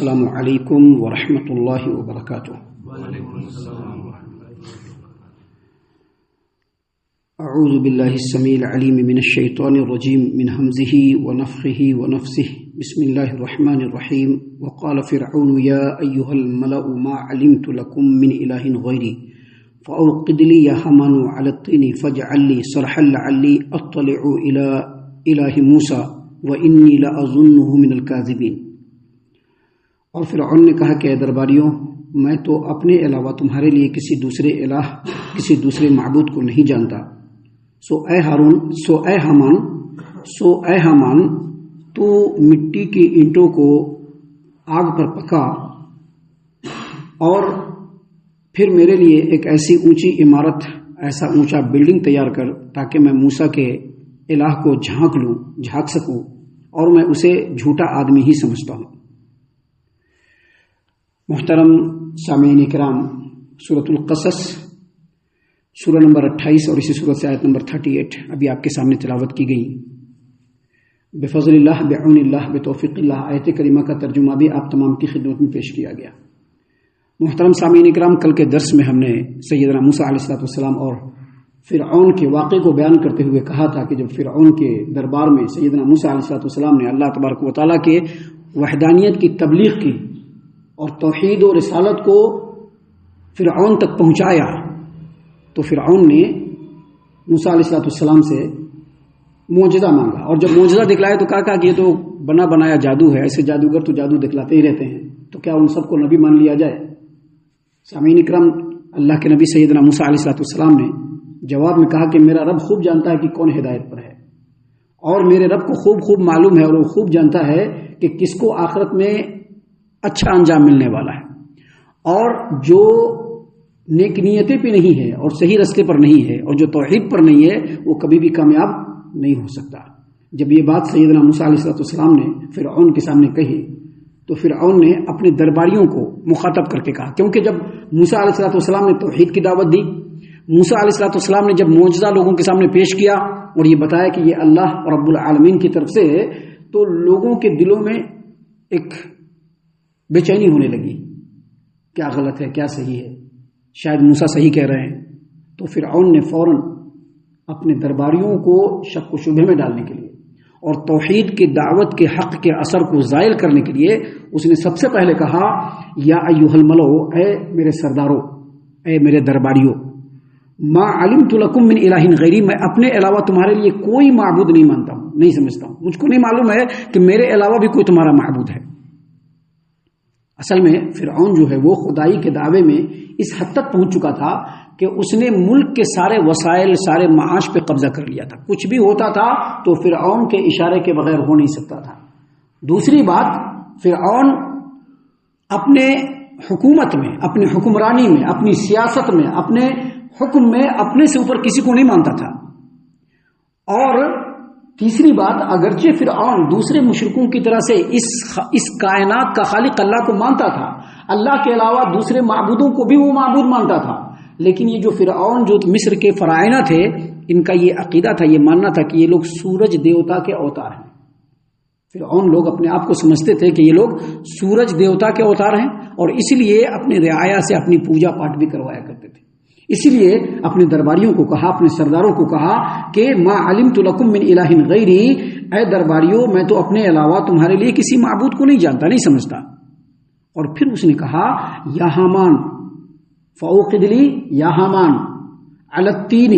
السلام علیکم ورحمۃ اللہ وبرکاتہ۔ اعوذ باللہ السمیع العلیم من الشیطان الرجیم من ہمزہ ونفخہ ونفثہ، بسم اللہ الرحمن الرحیم۔ وقال فرعون یا ایھا الملأ ما علمت لکم من الہ غیری فاوقد لی یا حامان علی الطین فاجعل لی صرحا لعلی اطلع الی الہ موسیٰ وانی لاظنہ من الکاذبین۔ اور فرعون نے کہا کہ اے درباریوں، میں تو اپنے علاوہ تمہارے لیے کسی دوسرے معبود کو نہیں جانتا۔ سو اے حامان تو مٹی کی اینٹوں کو آگ پر پکا اور پھر میرے لیے ایک ایسی اونچی عمارت، ایسا اونچا بلڈنگ تیار کر تاکہ میں موسیٰ کے الہ کو جھانک سکوں، اور میں اسے جھوٹا آدمی ہی سمجھتا ہوں۔ محترم سامعین کرام، سورۃ القصص سورہ نمبر 28 اور اسی سورت سے آیت نمبر 38 ابھی آپ کے سامنے تلاوت کی گئی۔ بفضل اللہ، بعون اللہ، بتوفیق اللہ، آیت کریمہ کا ترجمہ بھی آپ تمام کی خدمت میں پیش کیا گیا۔ محترم سامعین کرام، کل کے درس میں ہم نے سیدنا موسیٰ علیہ السلام اور فرعون کے واقعے کو بیان کرتے ہوئے کہا تھا کہ جب فرعون کے دربار میں سیدنا موسیٰ علیہ السلام نے اللہ تبارک و تعالیٰ کے وحدانیت کی تبلیغ کی اور توحید و رسالت کو فرعون تک پہنچایا، تو فرعون نے موسیٰ علیہ السلام سے معجزہ مانگا، اور جب معجزہ دکھلایا تو کہا کہ یہ تو بنا بنایا جادو ہے، ایسے جادوگر تو جادو دکھلاتے ہی رہتے ہیں، تو کیا ان سب کو نبی مان لیا جائے؟ سامعین اکرام، اللہ کے نبی سیدنا موسیٰ علیہ السلام نے جواب میں کہا کہ میرا رب خوب جانتا ہے کہ کون ہدایت پر ہے، اور میرے رب کو خوب معلوم ہے، اور وہ خوب جانتا ہے کہ کس کو آخرت میں اچھا انجام ملنے والا ہے، اور جو نیک نیتیں پہ نہیں ہے اور صحیح راستے پر نہیں ہے اور جو توحید پر نہیں ہے وہ کبھی بھی کامیاب نہیں ہو سکتا۔ جب یہ بات سیدنا موسیٰ علیہ السلام نے فرعون کے سامنے کہی تو فرعون نے اپنے درباریوں کو مخاطب کر کے کہا، کیونکہ جب موسیٰ علیہ السلام نے توحید کی دعوت دی، موسیٰ علیہ السلام نے جب معجزہ لوگوں کے سامنے پیش کیا اور یہ بتایا کہ یہ اللہ رب العالمین کی طرف سے ہے، تو لوگوں کے دلوں میں ایک بے چینی ہونے لگی، کیا غلط ہے کیا صحیح ہے، شاید موسیٰ صحیح کہہ رہے ہیں۔ تو فرعون نے فوراً اپنے درباریوں کو شک و شبہ میں ڈالنے کے لیے اور توحید کی دعوت کے حق کے اثر کو زائل کرنے کے لیے اس نے سب سے پہلے کہا، یا ایھا الملأ، اے میرے سرداروں، اے میرے درباریوں، ما علمت لکم من الہ غیری، میں اپنے علاوہ تمہارے لیے کوئی معبود نہیں مانتا ہوں، نہیں سمجھتا ہوں، مجھ کو نہیں معلوم ہے کہ میرے علاوہ بھی کوئی تمہارا معبود ہے۔ اصل میں فرعون جو ہے وہ خدائی کے دعوے میں اس حد تک پہنچ چکا تھا کہ اس نے ملک کے سارے وسائل، سارے معاش پہ قبضہ کر لیا تھا، کچھ بھی ہوتا تھا تو فرعون کے اشارے کے بغیر ہو نہیں سکتا تھا۔ دوسری بات، فرعون اپنے حکومت میں، اپنی حکمرانی میں، اپنی سیاست میں، اپنے حکم میں اپنے سے اوپر کسی کو نہیں مانتا تھا۔ اور تیسری بات، اگرچہ فرعون دوسرے مشرکوں کی طرح سے اس کائنات کا خالق اللہ کو مانتا تھا، اللہ کے علاوہ دوسرے معبودوں کو بھی وہ معبود مانتا تھا، لیکن یہ جو فرعون جو مصر کے فرعونہ تھے، ان کا یہ عقیدہ تھا، یہ ماننا تھا کہ یہ لوگ سورج دیوتا کے اوتار ہیں۔ فرعون لوگ اپنے آپ کو سمجھتے تھے کہ یہ لوگ سورج دیوتا کے اوتار ہیں، اور اس لیے اپنے رعایا سے اپنی پوجا پاٹ بھی کروایا کرتے تھے۔ اسی لیے اپنے درباریوں کو کہا، اپنے سرداروں کو کہا کہ ما علمت لکم من الہ غیری، اے درباریوں، میں تو اپنے علاوہ تمہارے لیے کسی معبود کو نہیں جانتا، نہیں سمجھتا۔ اور پھر اس نے کہا، یا حامان فاوقد لی یا حامان علی الطین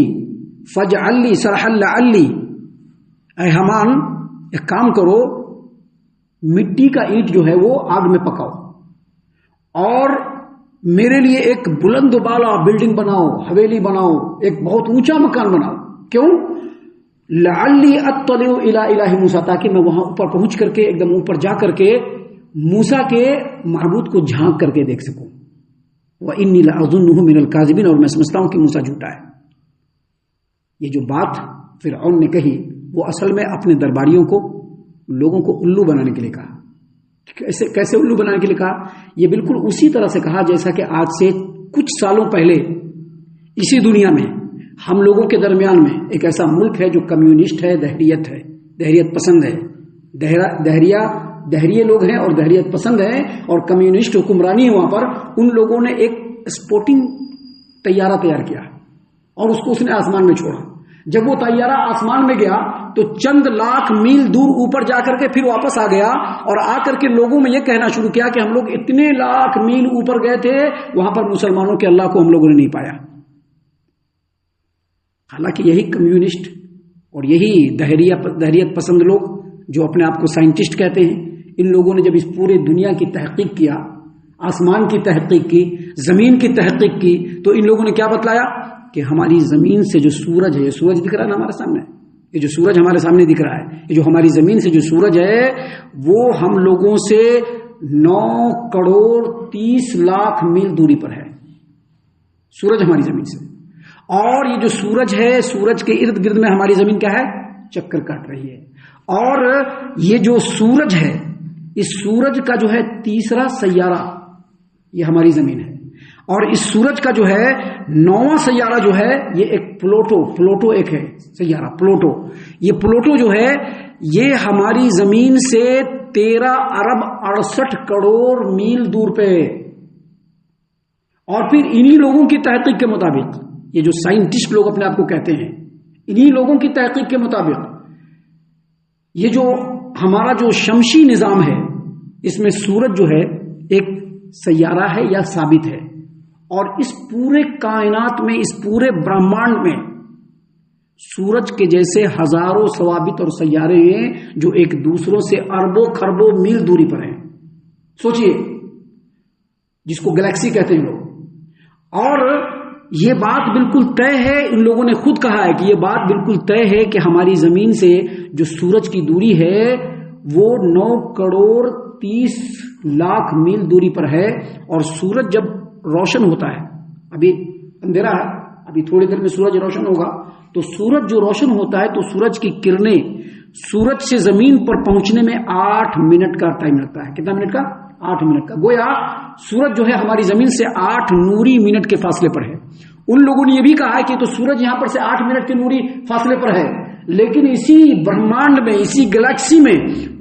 فاجعل لی صرحا لعلی، اے حامان ایک کام کرو، مٹی کا اینٹ جو ہے وہ آگ میں پکاؤ اور میرے لیے ایک بلند و بالا بلڈنگ بناؤ، حویلی بناؤ، ایک بہت اونچا مکان بناؤ۔ کیوں؟ لعلی اطلع الی الہ موسیٰ، تاکہ میں وہاں اوپر پہنچ کر کے، ایک دم اوپر جا کر کے موسیٰ کے معبود کو جھانک کر کے دیکھ سکوں۔ وانی لاظنہ من الکاذبین، اور میں سمجھتا ہوں کہ موسیٰ جھوٹا ہے۔ یہ جو بات فرعون نے کہی وہ اصل میں اپنے درباریوں کو، لوگوں کو الو بنانے کے لیے کہا۔ کیسے الو بنانے کے لیے کہا؟ یہ بالکل اسی طرح سے کہا جیسا کہ آج سے کچھ سالوں پہلے اسی دنیا میں ہم لوگوں کے درمیان میں ایک ایسا ملک ہے جو کمیونسٹ ہے، دہریت پسند ہے، دہریہ دہریے لوگ ہیں اور دہریت پسند ہیں اور کمیونسٹ حکمرانی ہے وہاں پر، ان لوگوں نے ایک اسپورٹنگ طیارہ تیار کیا اور اس کو اس نے آسمان میں چھوڑا. جب وہ طیارہ آسمان میں گیا تو چند لاکھ میل دور اوپر جا کر کے پھر واپس آ گیا اور آ کر کے لوگوں میں یہ کہنا شروع کیا کہ ہم لوگ اتنے لاکھ میل اوپر گئے تھے، وہاں پر مسلمانوں کے اللہ کو ہم لوگوں نے نہیں پایا. حالانکہ یہی کمیونسٹ اور یہی دہریت پسند لوگ جو اپنے آپ کو سائنٹسٹ کہتے ہیں، ان لوگوں نے جب اس پورے دنیا کی تحقیق کیا، آسمان کی تحقیق کی، زمین کی تحقیق کی، تو ان لوگوں نے کیا بتلایا کہ ہماری زمین سے جو سورج ہے، یہ سورج دکھ رہا ہے نا ہمارے سامنے، یہ جو سورج ہمارے سامنے دکھ رہا ہے، یہ جو ہماری زمین سے جو سورج ہے وہ ہم لوگوں سے 9 کروڑ 30 لاکھ میل دوری پر ہے. سورج ہماری زمین سے، اور یہ جو سورج ہے، سورج کے ارد گرد میں ہماری زمین کیا ہے؟ چکر کاٹ رہی ہے. اور یہ جو سورج ہے، اس سورج کا جو ہے تیسرا سیارہ یہ ہماری زمین ہے، اور اس سورج کا جو ہے 9واں سیارہ جو ہے یہ ایک پلوٹو ایک ہے سیارہ پلوٹو. یہ پلوٹو جو ہے یہ ہماری زمین سے 13 ارب 68 کروڑ میل دور پہ. اور پھر انہی لوگوں کی تحقیق کے مطابق، یہ جو سائنٹسٹ لوگ اپنے آپ کو کہتے ہیں، انہی لوگوں کی تحقیق کے مطابق یہ جو ہمارا جو شمسی نظام ہے، اس میں سورج جو ہے ایک سیارہ ہے یا ثابت ہے، اور اس پورے کائنات میں، اس پورے برہمانڈ میں سورج کے جیسے ہزاروں ثوابت اور سیارے ہیں جو ایک دوسروں سے اربوں خربوں میل دوری پر ہیں. سوچئے، جس کو گلیکسی کہتے ہیں لوگ. اور یہ بات بالکل طے ہے، ان لوگوں نے خود کہا ہے کہ یہ بات بالکل طے ہے کہ ہماری زمین سے جو سورج کی دوری ہے وہ 9 کروڑ 30 لاکھ میل دوری پر ہے. اور سورج جب روشن ہوتا ہے، ابھی اندھیرا ہے، ابھی تھوڑی دیر میں سورج روشن ہوگا، تو سورج جو روشن ہوتا ہے تو سورج کی کرنیں سورج سے زمین پر پہنچنے میں 8 منٹ کا ٹائم لگتا ہے. کتنا منٹ کا؟ 8 منٹ کا. گویا سورج جو ہے ہماری زمین سے 8 نوری منٹ کے فاصلے پر ہے. ان لوگوں نے یہ بھی کہا ہے کہ تو سورج یہاں پر سے 8 منٹ کے نوری فاصلے پر ہے، لیکن اسی برہمانڈ میں، اسی گلیکسی میں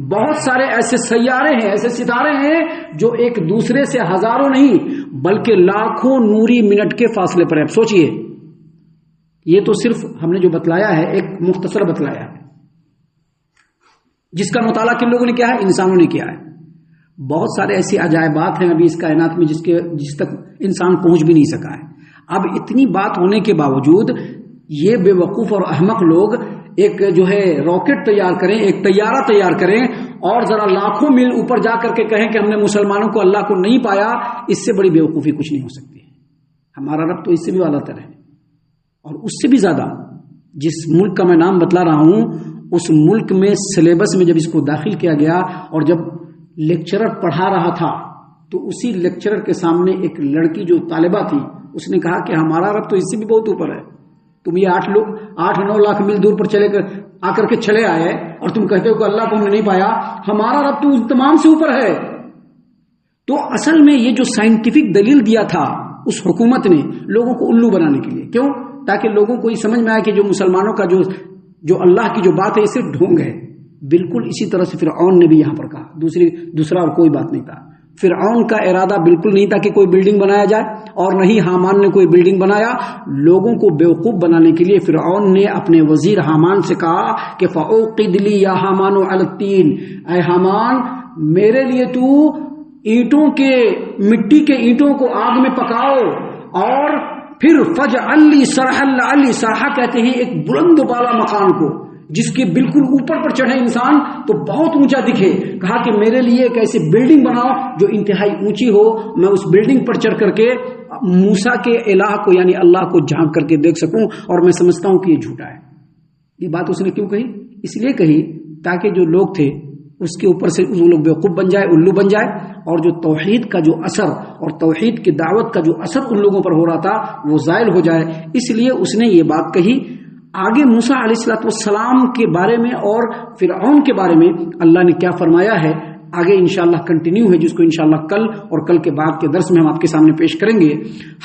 بہت سارے ایسے سیارے ہیں، ایسے ستارے ہیں جو ایک دوسرے سے ہزاروں نہیں بلکہ لاکھوں نوری منٹ کے فاصلے پر ہے. سوچئے، یہ تو صرف ہم نے جو بتلایا ہے ایک مختصر بتلایا ہے، جس کا مطالعہ کن لوگوں نے کیا ہے؟ انسانوں نے کیا ہے. بہت سارے ایسی عجائبات ہیں ابھی اس کائنات میں جس تک انسان پہنچ بھی نہیں سکا ہے. اب اتنی بات ہونے کے باوجود یہ بے وقوف اور احمق لوگ ایک جو ہے راکٹ تیار کریں، ایک طیارہ تیار کریں اور ذرا لاکھوں میل اوپر جا کر کے کہیں کہ ہم نے مسلمانوں کو، اللہ کو نہیں پایا. اس سے بڑی بے وقوفی کچھ نہیں ہو سکتی. ہمارا رب تو اس سے بھی اعلیٰ تر ہے، اور اس سے بھی زیادہ. جس ملک کا میں نام بتلا رہا ہوں، اس ملک میں سلیبس میں جب اس کو داخل کیا گیا اور جب لیکچرر پڑھا رہا تھا تو اسی لیکچرر کے سامنے ایک لڑکی جو طالبہ تھی، اس نے کہا کہ ہمارا رب تو اس سے بھی بہت اوپر ہے. تم یہ 8-9 لاکھ میل دور پر آ کر کے چلے آئے اور تم کہتے ہو کہ اللہ کو ہم نے نہیں پایا، ہمارا رب تو اس تمام سے اوپر ہے. تو اصل میں یہ جو سائنٹیفک دلیل دیا تھا اس حکومت نے لوگوں کو الو بنانے کے لیے. کیوں؟ تاکہ لوگوں کو یہ سمجھ میں آئے کہ جو مسلمانوں کا جو اللہ کی جو بات ہے یہ صرف ڈھونگ ہے. بالکل اسی طرح سے فرعون نے بھی یہاں پر کہا. دوسرا اور کوئی بات نہیں تھا. فرعون کا ارادہ بالکل نہیں تھا کہ کوئی بلڈنگ بنایا جائے، اور نہیں حامان نے کوئی بلڈنگ بنایا. لوگوں کو بیوقوف بنانے کے لیے فرعون نے اپنے وزیر حامان سے کہا کہ فَأُوقِدْ لِي يَا حَامَانُ عَلَى الطِّينِ، اے حامان میرے لیے تو اینٹوں کے، مٹی کے اینٹوں کو آگ میں پکاؤ، اور پھر فَجْعَلْ لِي سَرْحًا لَعَلِّي، سرحا کہتے ہیں ایک بلند بالا مکان کو جس کے بالکل اوپر پر چڑھے انسان تو بہت اونچا دکھے. کہا کہ میرے لیے ایک ایسی بلڈنگ بناؤ جو انتہائی اونچی ہو، میں اس بلڈنگ پر چڑھ کر کے موسیٰ کے الہ کو یعنی اللہ کو جھانک کر کے دیکھ سکوں. اور میں سمجھتا ہوں کہ یہ جھوٹا ہے. یہ بات اس نے کیوں کہی؟ اس لیے کہی تاکہ جو لوگ تھے اس کے اوپر سے وہ لوگ بیوقوف بن جائے، الو بن جائے، اور جو توحید کا جو اثر اور توحید کی دعوت کا جو اثر ان لوگوں پر ہو رہا تھا وہ زائل ہو جائے. اس لیے اس نے یہ بات کہی. آگے موسیٰ علیہ السلام کے بارے میں اور فرعون کے بارے میں اللہ نے کیا فرمایا ہے آگے انشاءاللہ کنٹینیو ہے، جس کو انشاءاللہ کل اور کل کے بعد کے درس میں ہم آپ کے سامنے پیش کریں گے۔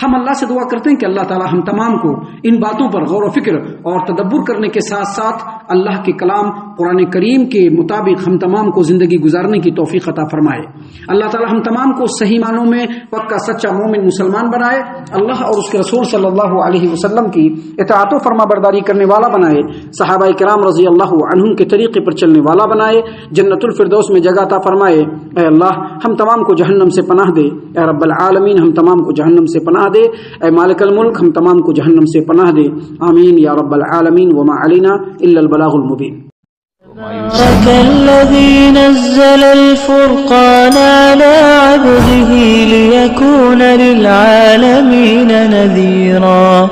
ہم اللہ سے دعا کرتے ہیں کہ اللہ تعالی ہم تمام کو ان باتوں پر غور و فکر اور تدبر کرنے کے ساتھ ساتھ اللہ کے کلام قرآن کریم کے مطابق ہم تمام کو زندگی گزارنے کی توفیق عطا فرمائے۔ اللہ تعالی ہم تمام کو صحیح معنوں میں پکا سچا مومن مسلمان بنائے، اللہ اور اس کے رسول صلی اللہ علیہ وسلم کی اطاعت و فرما برداری کرنے والا بنائے، صحابہ کرام رضی اللہ عنہم کے طریقے پر چلنے والا بنائے، جنت الفردوس میں جگہ عطا فرمائے۔ اے اللہ ہم تمام کو جہنم سے پناہ دے، اے رب العالمین ہم تمام کو جہنم سے پناہ دے، اے مالک الملک ہم تمام کو جہنم سے پناہ دے، آمین یا رب العالمین وما علینا الا البلاغ المبین۔ تبارك الذي نزل الفرقان على عبده ليكون للعالمين نذيرا